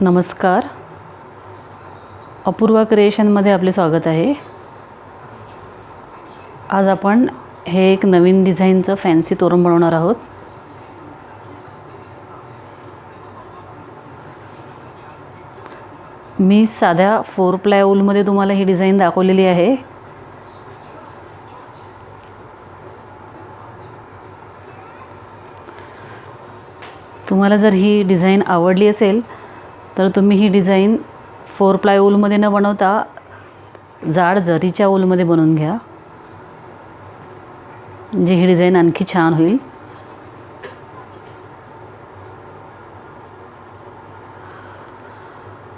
नमस्कार, अपूर्वा क्रिएशनमध्ये आपले स्वागत आहे। आज आपण हे एक नवीन डिझाईनचं फॅन्सी तोरण बनवणार आहोत। मी साध्या 4 प्लाय वूलमध्ये तुम्हाला ही डिझाईन दाखवलेली आहे। तुम्हाला जर ही डिझाईन आवडली असेल तर तुम्ही ही डिझाईन 4 प्लाय वूलमध्ये न बनवता जाड जरीच्या वूलमध्ये बनवून घ्या, म्हणजे ही डिझाईन आणखी छान होईल।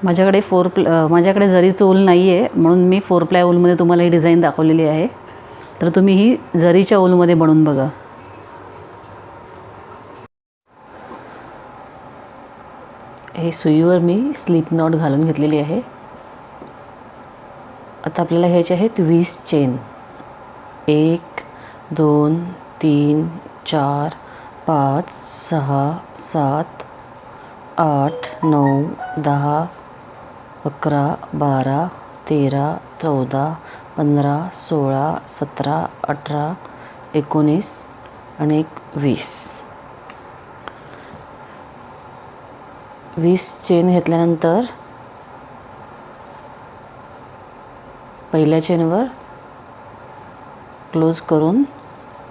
माझ्याकडे जरीचं वूल नाही आहे, म्हणून मी 4 प्लाय वूलमध्ये तुम्हाला ही डिझाईन दाखवलेली आहे। तर तुम्ही ही जरीच्या वूलमध्ये बनवून बघा। हे सुईवर मी स्लिप नॉट घालून घेतलेली आहे। आता आपल्याला ह्याचे आहेत 20 चेन। 1 2 3 4 5 6 7 8 9 10 11 12 13 14 15 16 17 18 19 आणि 20 चेन घेतल्यानंतर पहिल्या चेनवर क्लोज करून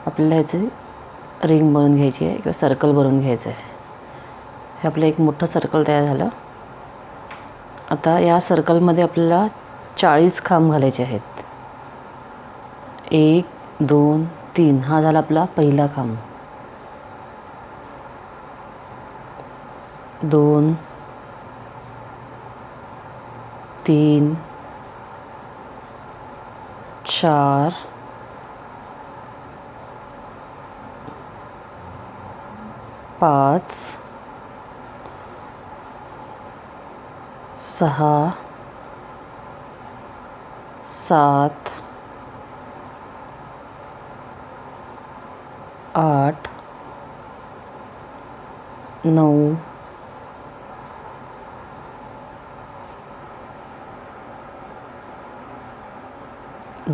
आपल्याला ह्याची रिंग बनवून घ्यायची आहे किंवा सर्कल बनवून घ्यायचं आहे। हे आपलं एक मोठं सर्कल तयार झालं। आता या सर्कलमध्ये आपल्याला 40 खांब घालायचे आहेत। 1 2 3 हा झाला आपला पहिला खांब। 2 3 4 5 6 7 8 9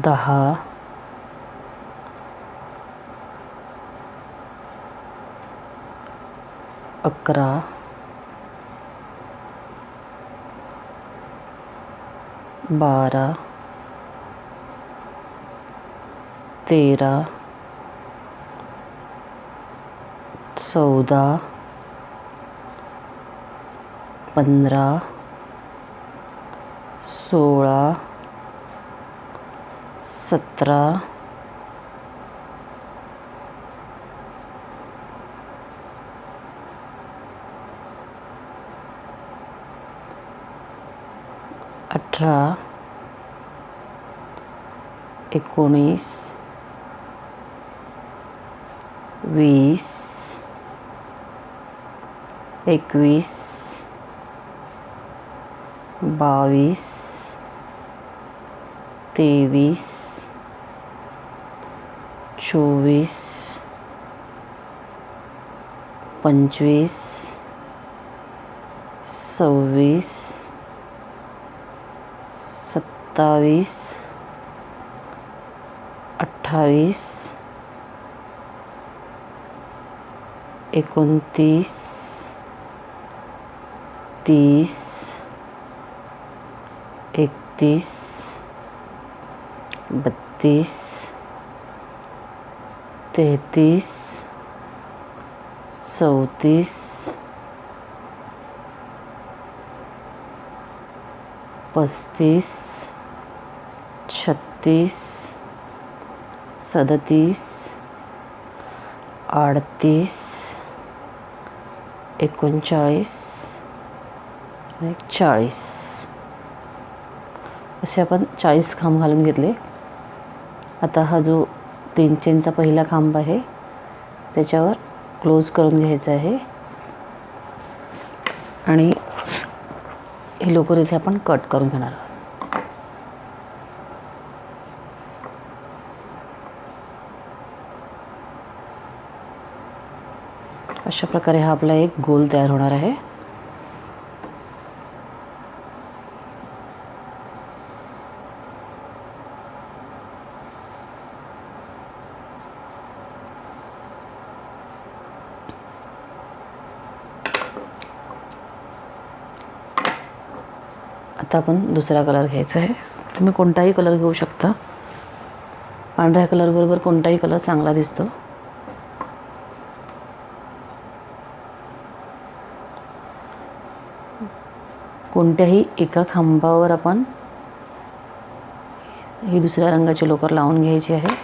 10 11 12 13 14 15 16 17 18 19 20 21 22 23 24 25 26 27 28 29 30 31 32 33 34 35 36 37 38 39 आणि 40 असे आपण 40 खांब घालून घेतले। आता हा जो 3 चेनचा पहिला खांब आहे त्याच्यावर क्लोज करून घ्यायचा आहे आणि हे लोकर इथे आपण कट करून घेणार आहोत। अशा प्रकारे हा आपला एक गोल तयार होणार आहे। आता आपण दुसरा कलर घ्यायचा आहे. तुम्ही कोणताही कलर घेऊ शकता. पांढऱ्या कलरबरोबर कोणताही कलर चांगला दिसतो. कोणत्याही एका खांबावर आपण ही दुसऱ्या रंगाची लोकर लावून घ्यायची आहे.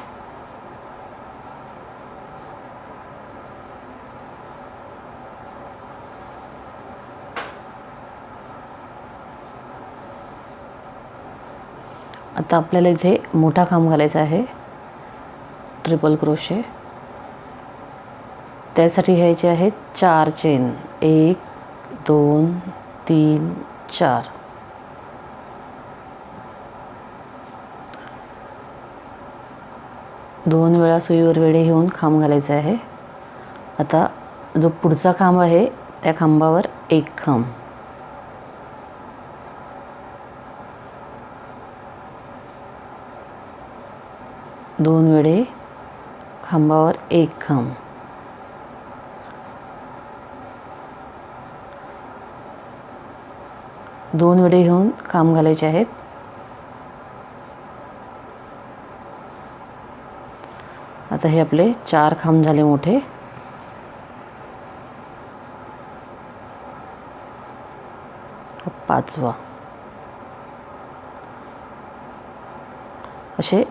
आता आपल्याला इथे मोठा खांब घालायचा आहे, ट्रिपल क्रोशे. त्यासाठी घ्यायचे आहेत 4 चेन. 1 2 3 4. दोन वेळा सुईवर वेढे घेऊन खांब घालायचा आहे. आता जो पुढचा खांब आहे त्या खांबावर एक खांब. दोन वेढे, खांबावर एक खांब. दोन वेढे घेऊन खांब घालायचे आहेत. आता हे आपले 4 खांब झाले मोठे. पाचवा. असे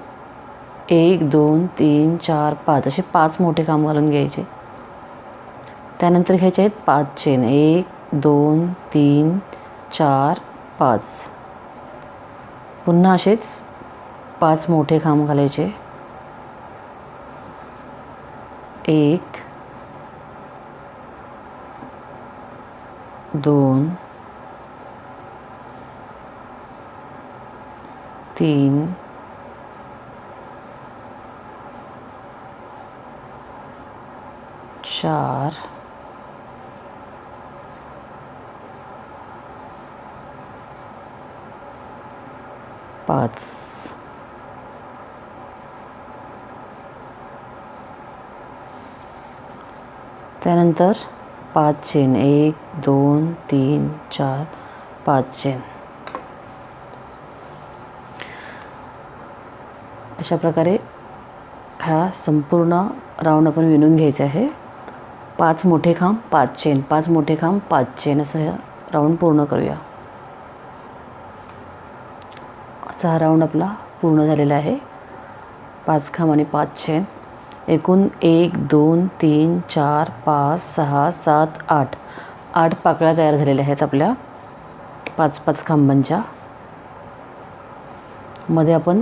1 2 3 4 5 असे 5 मोठे खांब घालून घ्यायचे. त्यानंतर घ्यायचे आहेत 5 चेन. 1 2 3 4 5. पुन्हा असेच 5 मोठे खांब घालायचे. 1 2 3 4 5. त्यानंतर 5 चेन. 1 2 3 4 5 चेन. अशा प्रकारे हा संपूर्ण राऊंड आपण विणून घ्यायचा आहे. 5 मोठे खांब 5 चेन, 5 मोठे खांब 5 चेन, असं हा राऊंड पूर्ण करूया. असा हा राऊंड आपला पूर्ण झालेला आहे. 5 खांब आणि 5 चेन. एकूण 1 2 3 4 5 6 7 8 8 पाकळ्या तयार झालेल्या आहेत आपल्या 5-5 खांबांच्या. मध्ये आपण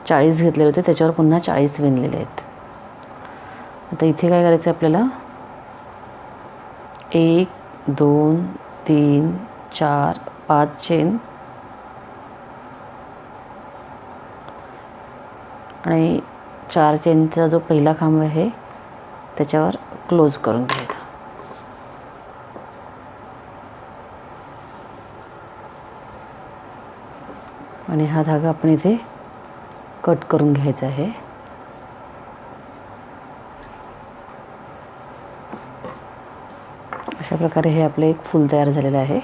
40 घेतलेले होते, त्याच्यावर पुन्हा 40 विणलेले आहेत. आता इथे काय करायचं आहे आपल्याला, 1 2 3 4 5 चेन आणि 4 चेनचा जो पहिला खांब आहे त्याच्यावर क्लोज करून घ्यायचा. आणि हा धागा आपण इथे कट करून घ्यायचा आहे. अशा प्रकारे हे आपले एक फूल तयार झालेलं आहे.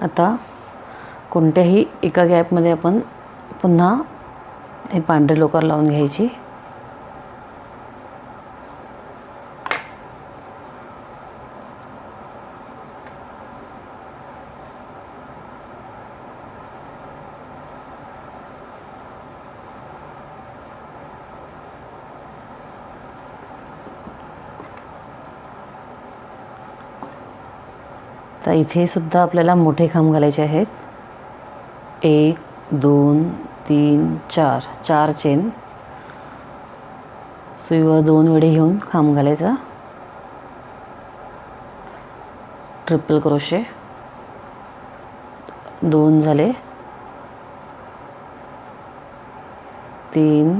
आता कोणत्याही एका गॅपमध्ये आपण पुन्हा हे पांढरी लोकर लावून घ्यायची. तर इथे सुद्धा आपल्याला मोठे खांब घालायचे आहेत. 1 2 3 4 4 चेन. सुईवर 2 वेढे घेऊन खांब घालायचा. ट्रिपल क्रोशे 2 झाले. 3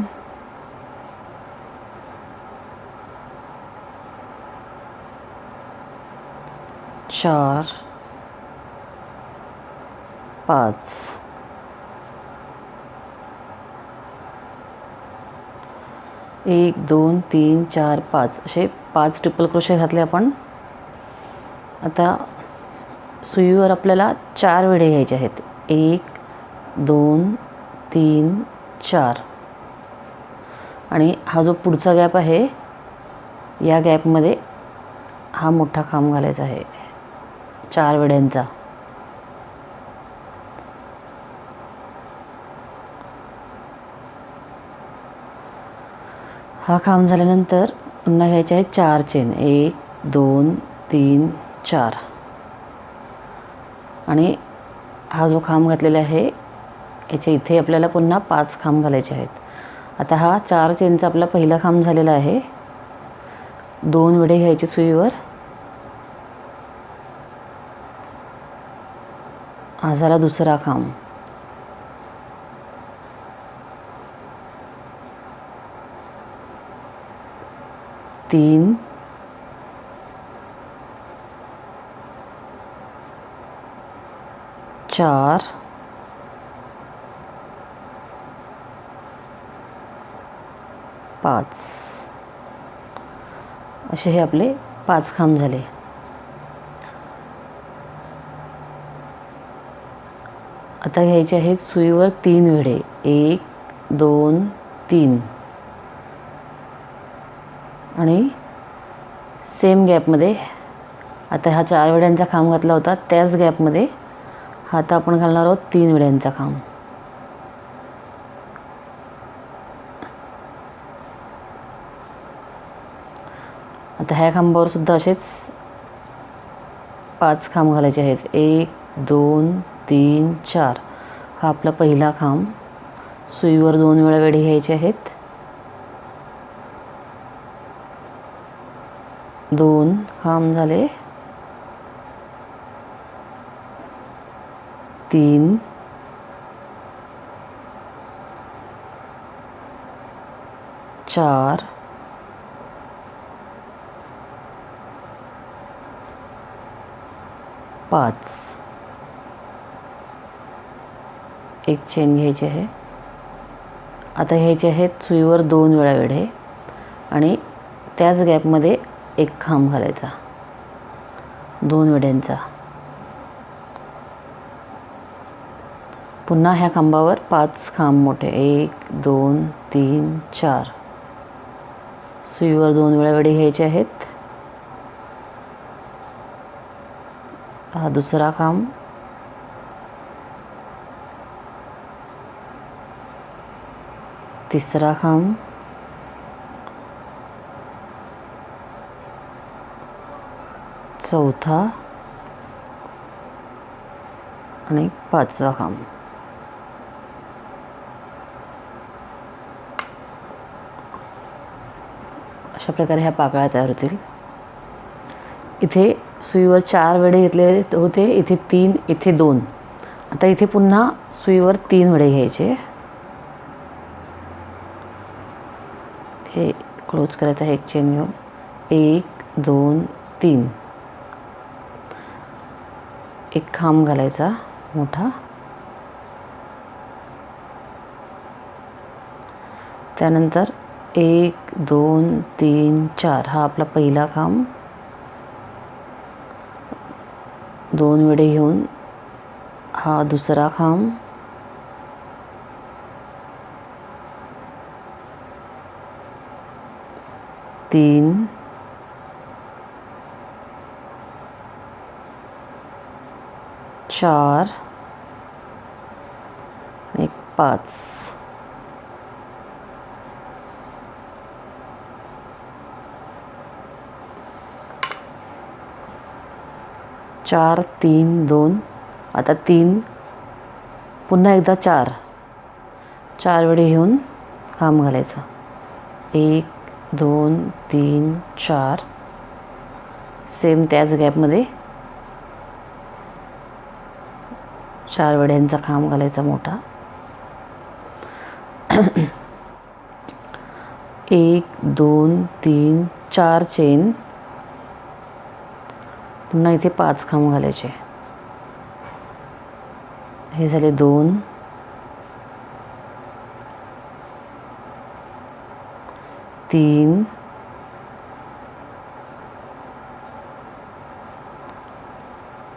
4 5 1 2 3 4 5 असे 5 ट्रिपल क्रोशे घातले आपण. आता सुईवर आपल्याला 4 विडे घ्यायचे आहेत. 1 2 3 4 आणि हा जो पुढचा गॅप आहे या गॅपमध्ये हा मोठा खांब घालायचा आहे 4 विड्यांचा. हा खांब झाल्यानंतर पुन्हा घ्यायचे आहे 4 चेन. 1 2 3 4 आणि हा जो खांब घातलेला आहे याच्या इथे आपल्याला पुन्हा 5 खांब घालायचे आहेत. आता हा 4 चेनचा आपला पहिला खांब झालेला आहे. 2 विडे घ्यायचे सुईवर. हा झाला दुसरा खांब. 3 4 5 असे हे आपले 5 खांब झाले. आता घ्यायचे आहेत सुईवर 3 विडे. 1 2 3 आणि सेम गॅपमध्ये आता हा 4 विड्यांचा खांब घातला होता त्याच गॅपमध्ये हा आता आपण घालणार आहोत 3 विड्यांचा खांब. आता ह्या खांबावर सुद्धा असेच 5 खांब घालायचे आहेत. 1 2 3 4 हा आपला पहिला खांब. सुईवर 2 वेळा विडे घ्यायचे आहेत. 2 खांब झाले. 3 4 5 एक चेन घ्यायची आहे. आता घ्यायचे आहेत सुईवर 2 वेळा विडे आणि त्याच गॅपमध्ये एक खांब घालायचा 2 विड्यांचा. पुन्हा ह्या खांबावर 5 खांब मोठे. 1 2 3 4 सुईवर 2 वेळा विडे घ्यायचे आहेत. हा दुसरा खांब. तिसरा खांब. चौथा आणि 5वा खांब. अशा प्रकारे ह्या पाकळ्या तयार होतील. इथे सुईवर 4 विडे घेतले होते. इथे 3 इथे 2. आता इथे पुन्हा सुईवर 3 विडे घ्यायचे. हे क्लोज करायचं आहे एक चेन घेऊन. 1 2 3 एक खांब घालायचा मोठा. त्यानंतर 1 2 3 4 हा आपला पहिला खांब. 2 विडे घेऊन हा दुसरा खांब. 3 4 एक 5 4 3 2 आता 3 पुन्हा एकदा 4 विडे घेऊन खांब घालायचा. 1 2 3 4 सेम त्याच गॅपमध्ये 4 विड्यांचा खांब घालायचा मोठा. 1 2 3 4 चेन. पुन्हा इथे 5 खांब घालायचे. हे झाले 2, 3,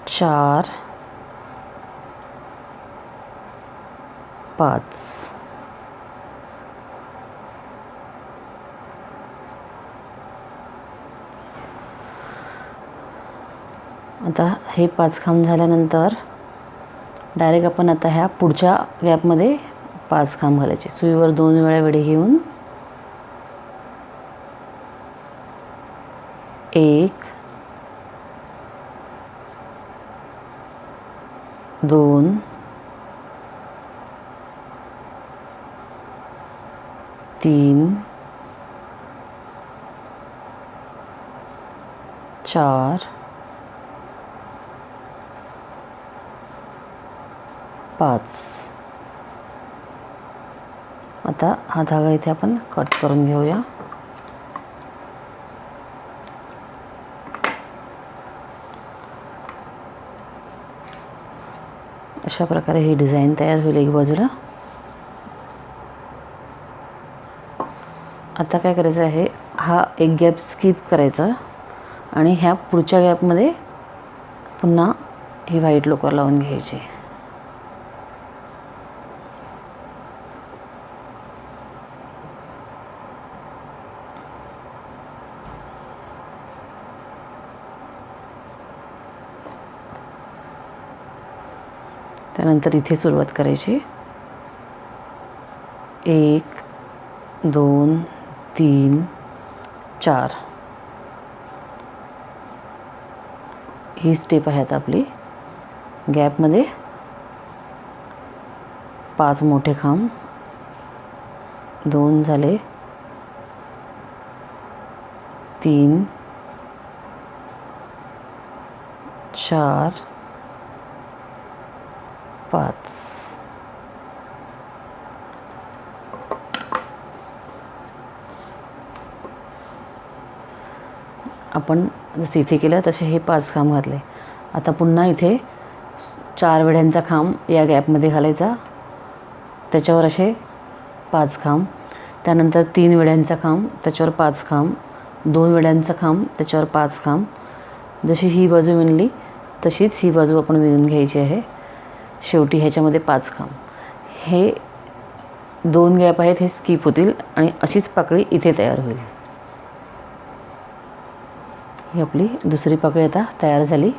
4, 5. आता हे 5 खांब झाल्यानंतर डायरेक्ट आपण आता ह्या पुढच्या गॅपमध्ये 5 खांब घालायचे. सुईवर 2 वेळा विडी घेऊन 1, 2, 3, 4, 5. आता हा धागा इथे आपण कट करून घेऊया. अशा प्रकारे ही डिझाईन तयार होईल एक बाजूला. आता काय करायचं आहे, हा एक गॅप स्किप करायचा आणि ह्या पुढच्या गॅपमध्ये पुन्हा ही व्हाईट लोकर लावून घ्यायची. त्यानंतर इथे सुरुवात करायची. 1, 2, 3, 4. ही स्टेप आहे आता आपली. गॅपमध्ये 5 मोठे खांब, 2 झाले, 3, 4, 5. आपण जसे इथे केलं तसे हे 5 खांब घातले. आता पुन्हा इथे 4 विड्यांचा खांब या गॅपमध्ये घालायचा, त्याच्यावर असे 5 खांब. त्यानंतर 3 विड्यांचा खांब, त्याच्यावर 5 खांब, 2 विड्यांचा खांब, त्याच्यावर 5 खांब. जशी ही बाजू विणली तशीच ही बाजू आपण विणून घ्यायची आहे. शेवटी ह्याच्यामध्ये 5 खांब. हे 2 गॅप आहेत, हे स्किप होतील आणि अशीच पाकळी इथे तयार होईल. ही आपली दुसरी पाकळी आता तयार झाली.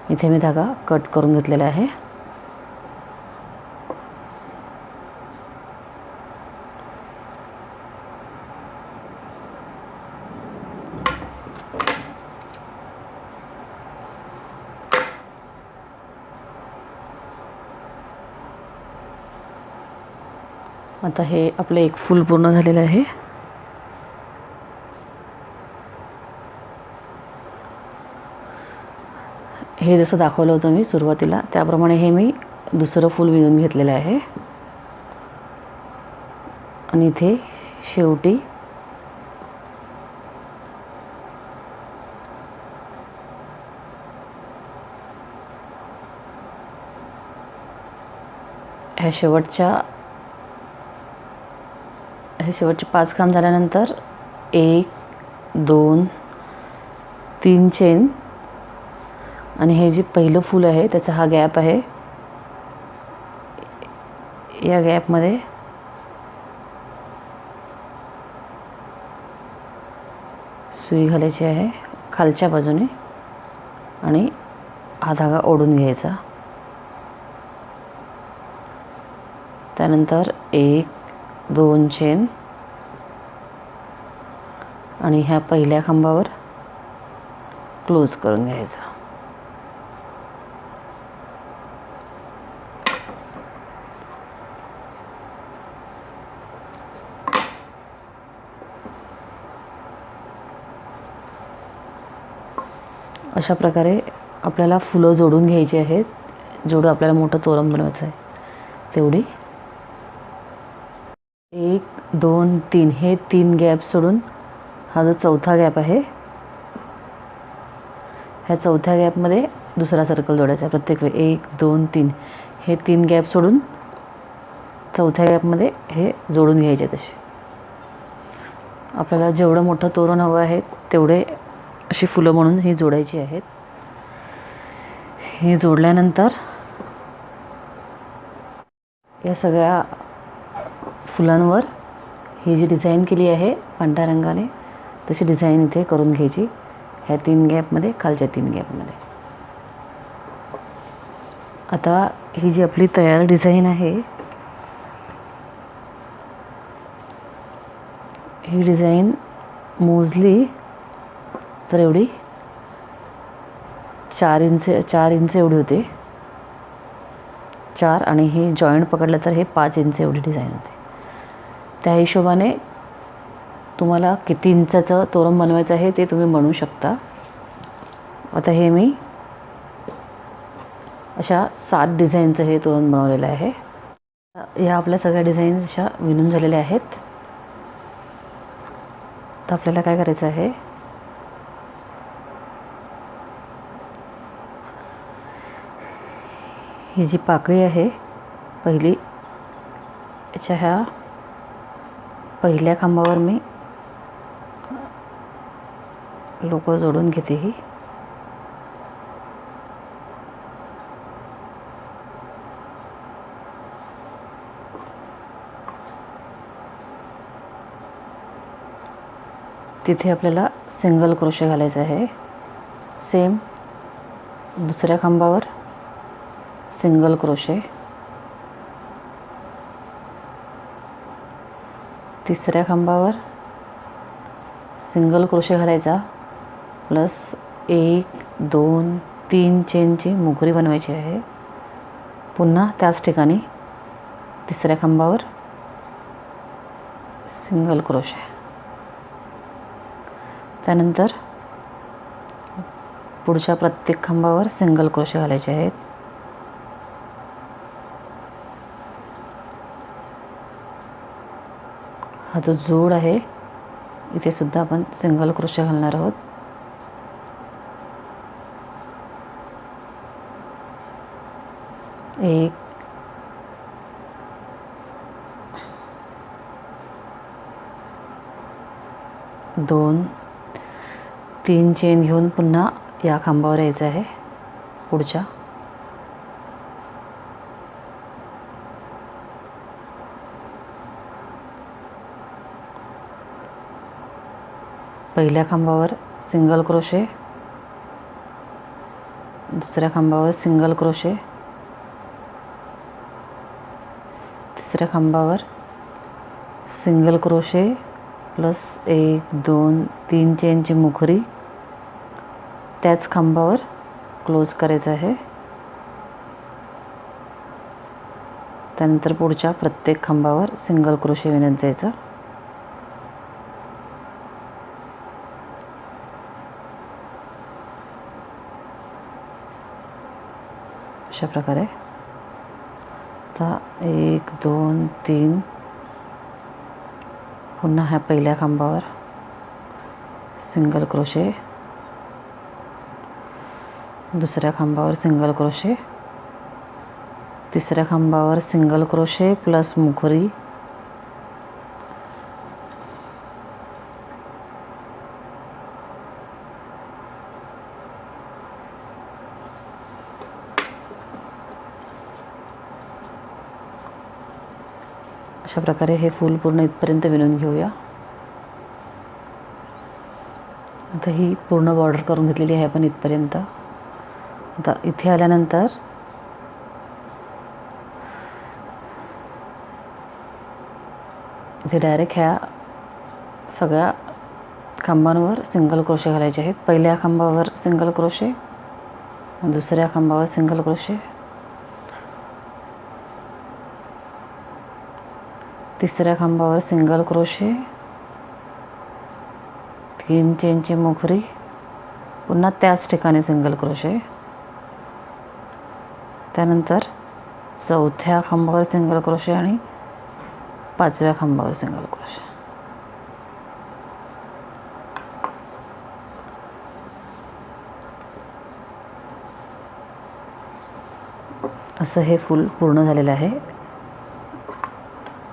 इथे मी धागा कट करून घेतलेला आहे. आता हे आपलं एक फूल पूर्ण झालेलं आहे. हे जसं दाखवलं होतं मी सुरुवातीला त्याप्रमाणे हे मी दुसरं फूल विणून घेतलेलं आहे. आणि इथे शेवटी ह्या शेवटचे 5 खांब झाल्यानंतर 1, 2, 3 चेन आणि हे जे पहिलं फूल आहे त्याचा हा गॅप आहे. या गॅपमध्ये सुई घालायची आहे खालच्या बाजूने आणि हा धागा ओढून घ्यायचा. त्यानंतर 1, 2 चेन आणि ह्या पहिल्या खांबावर क्लोज करून घ्यायचा. अशा प्रकारे आपल्याला फुलं जोडून घ्यायची आहेत. जेवढं आपल्याला मोठं तोरण बनवायचं आहे तेवढी. 1, 2, 3 हे 3 गॅप सोडून हा जो चौथा गॅप आहे ह्या चौथ्या गॅपमध्ये दुसरा सर्कल जोडायचा. प्रत्येक वेळी 1 2 3 हे 3 गॅप सोडून चौथ्या गॅपमध्ये हे जोडून घ्यायचे. तसे आपल्याला जेवढं मोठं तोरण हवं आहे तेवढे अशी फुलं म्हणून ही जोडायची आहेत. ही जोडल्यानंतर या सगळ्या फुलांवर ही जी डिझाईन केली आहे पांढऱ्या रंगाने तशी डिझाईन इथे करून घ्यायची. ह्या 3 गॅपमध्ये, खालच्या 3 गॅपमध्ये. आता ही जी आपली तयार डिझाईन आहे ही डिझाईन मोजली तर एवढी 4 इंच एवढी होते. 4 आणि हे जॉईंट पकडलं तर हे 5 इंच एवढी डिझाईन होते. त्या हिशोबाने तुम्हाला किती इंचाचं तोरण बनवायचं आहे ते तुम्ही बनवू शकता. आता हे मी अशा 7 डिझाईनचं हे तोरण बनवलेलं आहे. या आपल्या सगळ्या डिझाईन्स अशा विणून झालेल्या आहेत. तर आपल्याला काय करायचं आहे, ही जी पाकळी आहे पहिली, याच्या ह्या पहिल्या खांबावर मी लोकर जोडून घेते. ही तिथे आपल्याला सिंगल क्रोशे घालायचं आहे. सेम दुसऱ्या खांबावर सिंगल क्रोशे, तिसऱ्या खांबावर सिंगल क्रोशे घालायचा प्लस 1 2 3 चेनची मुगरी बनवायची आहे. पुन्हा त्याच ठिकाणी तिसऱ्या खांबावर सिंगल क्रोशे. त्यानंतर पुढच्या प्रत्येक खांबावर सिंगल क्रोशे घालायचे आहेत. हा जो जोड आहे इथे सुद्धा आपण सिंगल क्रोशे घालणार आहोत. एक, दोन, 3 चेन घेऊन पुन्हा या खांबावर यायचं आहे. पुढच्या पहिल्या खांबावर सिंगल क्रोशे, दुसऱ्या खांबावर सिंगल क्रोशे, तिसऱ्या खांबावर सिंगल क्रोशे प्लस 1 2 3 चेनची मुखरी त्याच खांबावर क्लोज करायचं आहे. त्यानंतर पुढच्या प्रत्येक खांबावर सिंगल क्रोशे विणत जायचं. अशा प्रकारे आता 1 2 3 पुन्हा ह्या पहिल्या खांबावर सिंगल क्रोशे, दुसऱ्या खांबावर सिंगल क्रोशे, तिसऱ्या खांबावर सिंगल क्रोशे प्लस मुखरी, अशा प्रकारे हे फूल पूर्ण इथपर्यंत विणून घेऊया. आता ही पूर्ण बॉर्डर करून घेतलेली आहे आपण इथपर्यंत. आता इथे आल्यानंतर इथे डायरेक्ट ह्या सगळ्या खांबांवर सिंगल क्रोशे घालायचे आहेत. पहिल्या खांबावर सिंगल क्रोशे, दुसऱ्या खांबावर सिंगल क्रोशे, तिसऱ्या खांबावर सिंगल क्रोशे, 3 चेनची मुखरी, पुन्हा त्याच ठिकाणी सिंगल क्रोशे. त्यानंतर चौथ्या खांबावर सिंगल क्रोशे आणि 5व्या खांबावर सिंगल क्रोशे. असं हे फूल पूर्ण झालेलं आहे.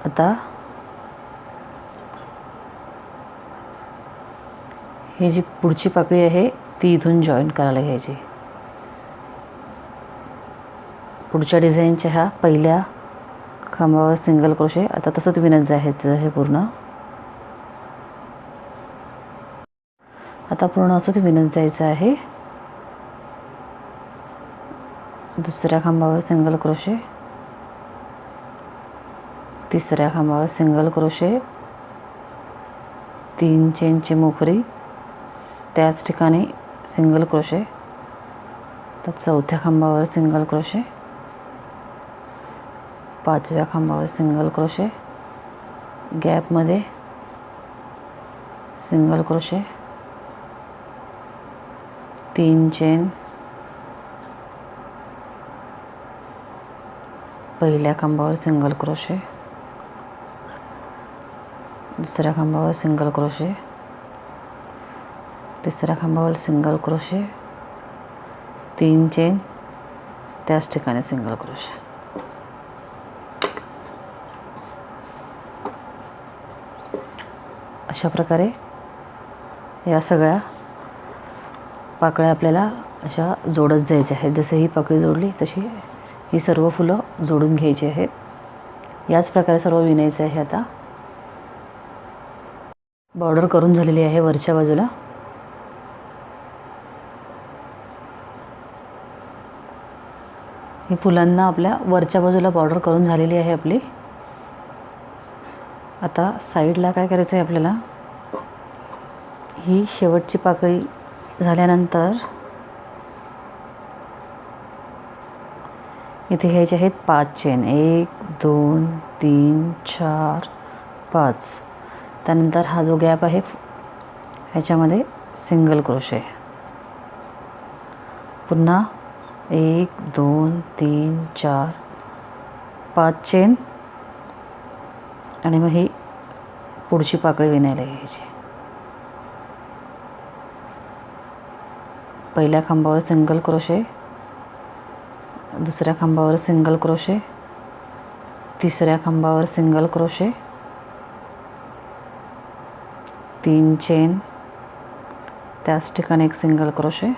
आता ही जी पुढची पाकळी आहे ती इथून जॉईन करायला घ्यायची. पुढच्या डिझाईनच्या ह्या पहिल्या खांबावर सिंगल क्रोशे आता तसंच विणत जायचं हे पूर्ण. आता पूर्ण असंच विणत जायचं आहे. दुसऱ्या खांबावर सिंगल क्रोशे, तिसऱ्या खांबावर सिंगल क्रोशे, 3 चेनची मोखरी, त्याच ठिकाणी सिंगल क्रोशे, तर चौथ्या खांबावर सिंगल क्रोशे, पाचव्या खांबावर सिंगल क्रोशे, गॅपमध्ये सिंगल क्रोशे, 3 चेन, पहिल्या खांबावर सिंगल क्रोशे, दुसऱ्या खांबावर सिंगल क्रोशे, तिसऱ्या खांबावर सिंगल क्रोशे, 3 चेन, त्याच ठिकाणी सिंगल क्रोशे. अशा प्रकारे या सगळ्या पाकळ्या आपल्याला अशा जोडत जायच्या आहेत. जसं ही पाकळी जोडली तशी ही सर्व फुलं जोडून घ्यायची आहेत. याच प्रकारे सर्व विणायचं आहे. आता बॉर्डर करून झालेली आहे वरच्या बाजूला. ही फुलांना आपल्या वरच्या बाजूला बॉर्डर करून झालेली आहे आपली. आता साईडला काय करायचं आहे आपल्याला, ही शेवटची पाकळी झाल्यानंतर इथे घ्यायचे आहेत 5 चेन. 1 2 3 4 5. त्यानंतर हा जो गॅप आहे ह्याच्यामध्ये सिंगल क्रोशे. पुन्हा 1 2 3 4 5 चेन आणि मग ही पुढची पाकळी विणायला घ्यायची. पहिल्या खांबावर सिंगल क्रोशे, दुसऱ्या खांबावर सिंगल क्रोशे, तिसऱ्या खांबावर सिंगल क्रोशे, 3 चेन, त्याच ठिकाणी एक सिंगल क्रोशे,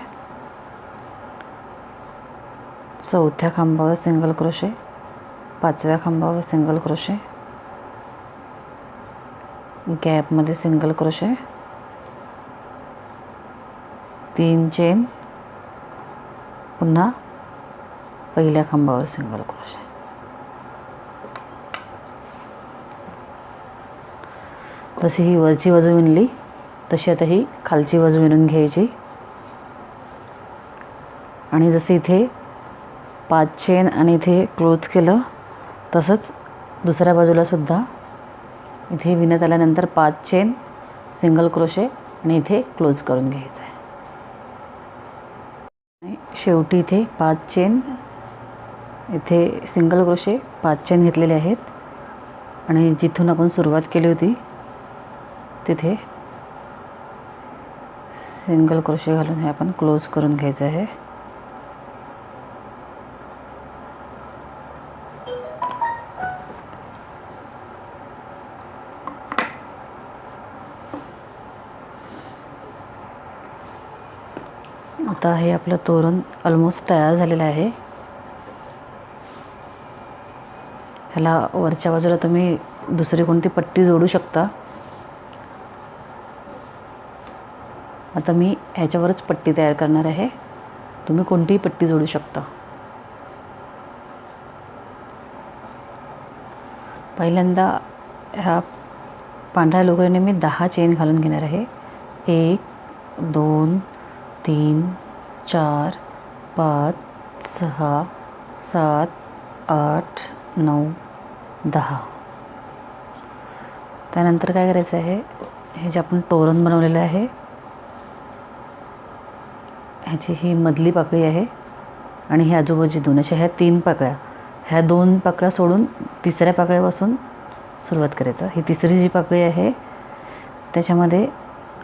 चौथ्या खांबावर सिंगल क्रोशे, पाचव्या खांबावर सिंगल क्रोशे, गॅपमध्ये सिंगल क्रोशे, 3 चेन, पुन्हा पहिल्या खांबावर सिंगल क्रोशे. जशी ही वरची बाजू विणली तशी आता ही खालची बाजू विणून घ्यायची. आणि जसे इथे 5 चेन आणि इथे क्लोज केलं तसंच दुसऱ्या बाजूला सुद्धा इथे विणत आल्यानंतर 5 चेन, सिंगल क्रोशे आणि इथे क्लोज करून घ्यायचं आहे. शेवटी इथे 5 चेन, इथे सिंगल क्रोशे, 5 चेन घेतलेले आहेत आणि जिथून आपण सुरुवात केली होती तिथे सिंगल क्रोशे घालून हे आपण क्लोज करून घ्यायचं आहे. आता हे आपलं तोरण ऑलमोस्ट तयार झालेलं आहे. ह्याला वरच्या बाजूला तुम्ही दुसरी कोणती पट्टी जोडू शकता. आता मी ह्याच्यावरच पट्टी तयार करणार आहे. तुम्ही कोणतीही पट्टी जोडू शकता. पहिल्यांदा ह्या पांढऱ्या लोकरीने मी 10 चेन घालून घेणार आहे. 1 2 3 4 5 6 7 8 9 10. त्यानंतर काय करायचं आहे, हे जे आपण तोरण बनवलेलं आहे ह्याची ही मधली पाकळी आहे आणि ही आजूबाजूची 2 अशा ह्या 3 पाकळ्या, ह्या 2 पाकळ्या सोडून तिसऱ्या पाकळीपासून सुरुवात करायचं. ही तिसरी जी पाकळी आहे त्याच्यामध्ये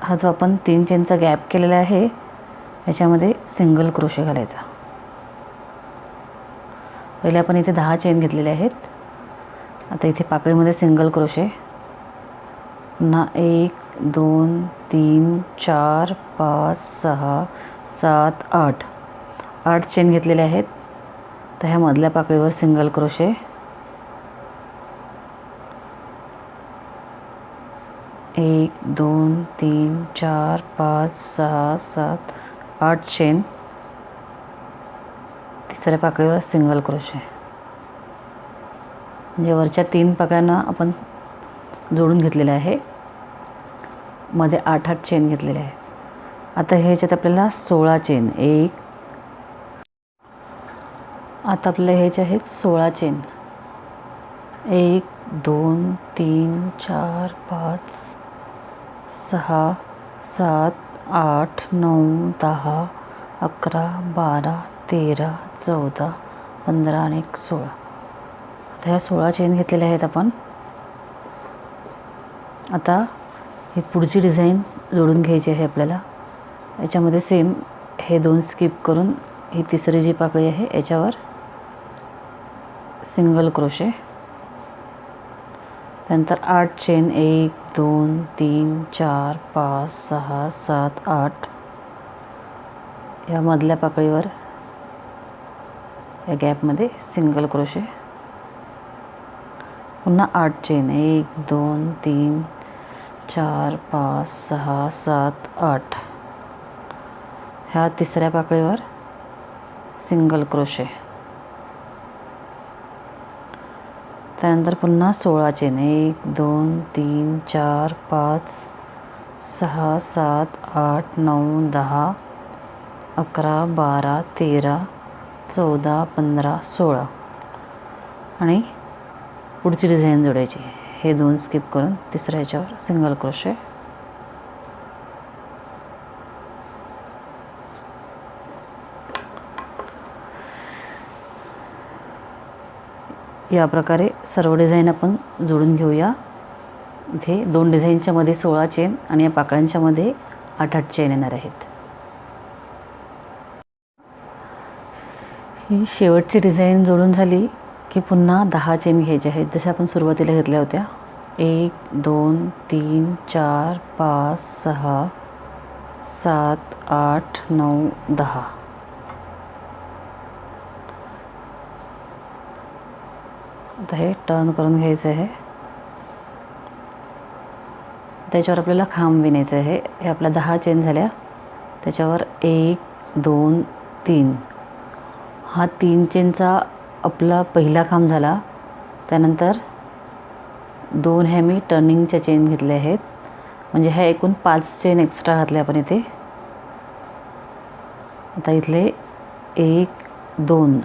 हा जो आपण 3 चेनचा गॅप केलेला आहे ह्याच्यामध्ये सिंगल क्रोशे घालायचा. पहिले आपण इथे 10 चेन घेतलेले आहेत. आता इथे पाकळीमध्ये सिंगल क्रोशे, पुन्हा 1 2 3 4 5 6 7 8 8 चेन घेतलेले आहेत. तर ह्या मधल्या पाकळीवर सिंगल क्रोशे, 1 2 3 4 5 6 7 8 चेन, तिसऱ्या पाकळीवर सिंगल क्रोशे. म्हणजे वरच्या 3 पाकळ्यांना आपण जोडून घेतलेले आहे. मध्ये 8 8 चेन घेतलेले आहे. आता ह्याच्यात आपल्याला 16 चेन, आता आपल्याला ह्याचे आहेत 16 चेन. 1 2 3 4 5 6 7 8 9 10 11 12 13 14 15 आणि 16. आता ह्या 16 चेन घेतलेल्या आहेत आपण. आता ही पुढची डिझाईन जोडून घ्यायची आहे आपल्याला. याच्यामध्ये सेम हे 2 स्किप करून ही तिसरी जी पाकळी आहे याच्यावर सिंगल क्रोशे, त्यानंतर 8 चेन, 1 2 3 4 5 6 7 8. या मधल्या पाकळीवर या गॅपमध्ये सिंगल क्रोशे, पुन्हा 8 चेन, 1 2 3 4 5 6 7 8. ह्या तिसऱ्या पाकळीवर सिंगल क्रोशे, त्यानंतर पुन्हा 16 चेन, 1 2 3 4 5 6 7 8 9 10 11 12 13 14 15 16. आणि पुढची डिझाईन जोडायची. हे 2 स्किप करून तिसऱ्या ह्याच्यावर सिंगल क्रोशे, या प्रकारे सर्व डिझाईन आपण जोडून घेऊया. इथे 2 डिझाईनच्या मध्ये 16 चेन आणि या पाकळ्यांच्या मध्ये 8 8 चेन येणार आहेत. ही शेवटची डिझाईन जोडून झाली की पुन्हा 10 चेन घ्यायचे आहेत, जशा आपण सुरुवातीला घेतल्या होत्या. 1 2 3 4 5 6 7 8 9 10. आता हे टर्न करून घ्यायचं आहे. त्याच्यावर आपल्याला खांब विणायचं आहे. हे आपल्या 10 चेन झाल्या, त्याच्यावर 1 2 3. हा 3 चेनचा आपला पहिला खांब झाला. त्यानंतर 2 ह्या मी टर्निंगच्या चेन घेतल्या आहेत, म्हणजे ह्या एकूण 5 चेन एक्स्ट्रा घातल्या आपण इथे. आता इथले 1 2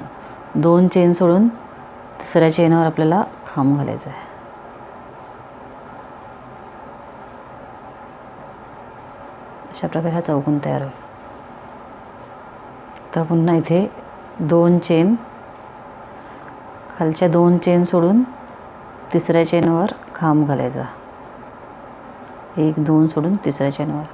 2 चेन सोडून तिसऱ्या चेनवर आपल्याला खांब घालायचा आहे. अशा प्रकारे हा चौकोन तयार होईल. तर पुन्हा इथे 2 चेन, खालच्या 2 चेन सोडून तिसऱ्या चेनवर खांब घालायचा. 1 2 सोडून तिसऱ्या चेनवर.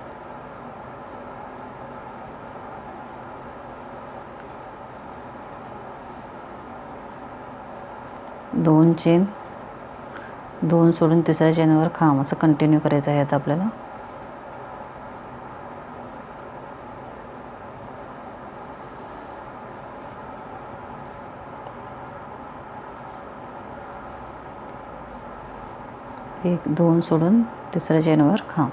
दोन चेन, 2 सोडून तिसऱ्या चेनवर खांब, असं कंटिन्यू करायचं आहे आता आपल्याला. एक 2 सोडून तिसऱ्या चेनवर खांब.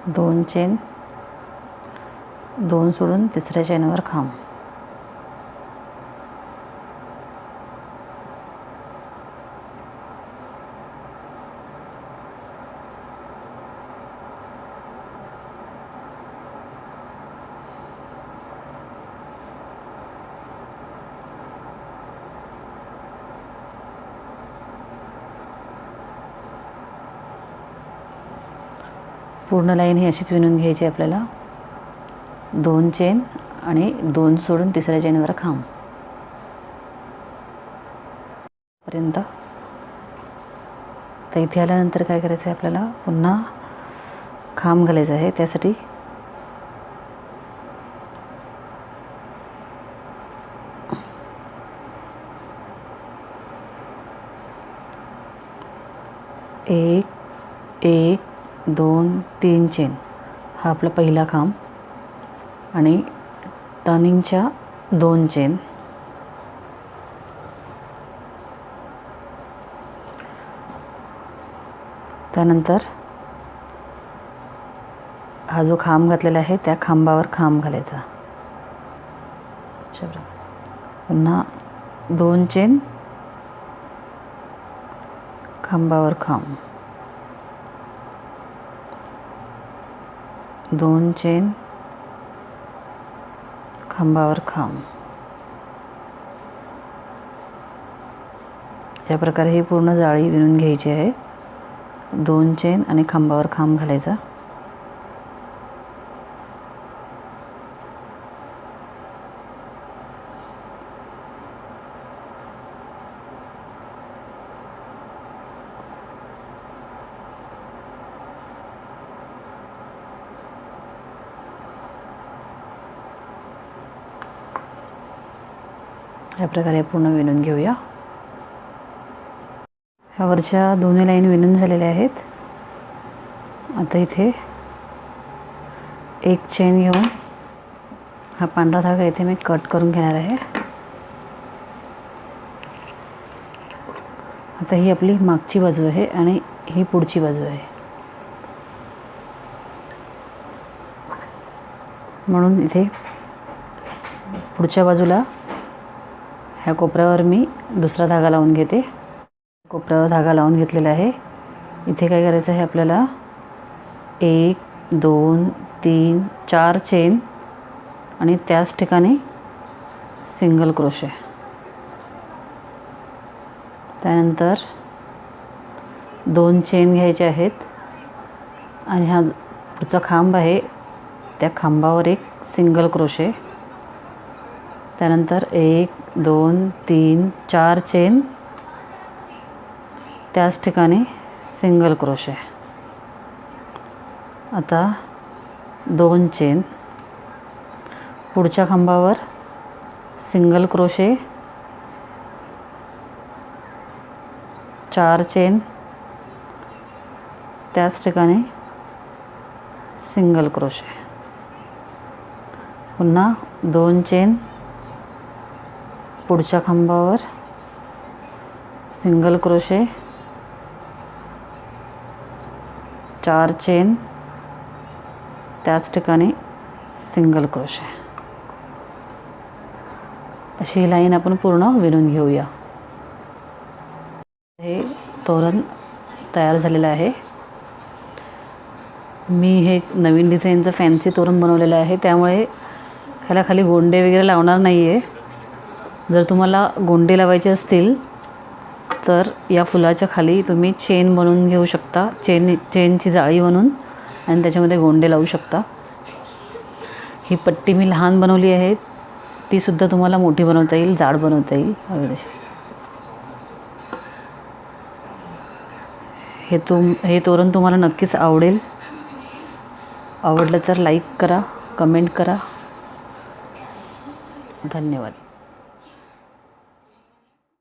दोन चेन, 2 सोडून तिसऱ्या चेनवर खांब. पूर्ण लाईन ही अशीच विणून घ्यायची आपल्याला. 2 चेन आणि 2 सोडून तिसऱ्या चेनवर खांब पर्यंत. तर इथे आल्यानंतर काय करायचं आहे आपल्याला, पुन्हा खांब घालायचा आहे. त्यासाठी एक 2 3 चेन हा आपला पहिला खांब आणि टर्निंगच्या 2 चेन. त्यानंतर हा जो खांब घातलेला आहे त्या खांबावर खांब घालायचा. पुन्हा 2 चेन, खांबावर खांब, 2 चेन, खांबावर खांब. या प्रकारे ही पूर्ण जाळी विणून घ्यायची आहे. 2 चेन आणि खांबावर खांब घालायचा. या प्रकारे पूर्ण विणून घेऊया. ह्या वरच्या दोन्ही लाईन विणून झालेल्या आहेत. आता इथे एक चेन घेऊन हा पांढरा धागा इथे मी कट करून घेणार आहे. आता ही आपली मागची बाजू आहे आणि ही पुढची बाजू आहे. म्हणून इथे पुढच्या बाजूला ह्या कोपऱ्यावर मी दुसरा धागा लावून घेते. कोपऱ्यावर धागा लावून घेतलेला आहे. इथे काय करायचं आहे आपल्याला, 1 2 3 4 चेन आणि त्याच ठिकाणी सिंगल क्रोशे. त्यानंतर 2 चेन घ्यायचे आहेत आणि हा पुढचा खांब आहे त्या खांबावर एक सिंगल क्रोशे. त्यानंतर 1 2 3 4 चेन, त्याच ठिकाणी सिंगल क्रोशे. आता 2 चेन, पुढच्या खांबावर सिंगल क्रोशे, 4 चेन, त्याच ठिकाणी सिंगल क्रोशे. पुन्हा 2 चेन, पुढच्या खांबावर सिंगल क्रोशे, 4 चेन, त्याच ठिकाणी सिंगल क्रोशे. अशी लाईन आपण पूर्ण विणून घेऊया. हे तोरण तयार झालेलं आहे. मी हे नवीन डिझाईनचं फॅन्सी तोरण बनवलेलं आहे, त्यामुळे ह्याला खाली गोंडे वगैरे लावणार नाही आहे. जर तुम्हाला गोंडे लावायचे असतील तर या फुलाच्या खाली तुम्ही चेन बनवून घेऊ शकता. चेनची जाळी बनवून आणि त्याच्यामध्ये गोंडे लावू शकता. ही पट्टी मी लहान बनवली आहे, तीसुद्धा तुम्हाला मोठी बनवता येईल, जाड बनवता येईल वगैरे. हे तोरण तुम्हाला नक्कीच आवडेल. आवडलं तर लाईक करा, कमेंट करा. धन्यवाद.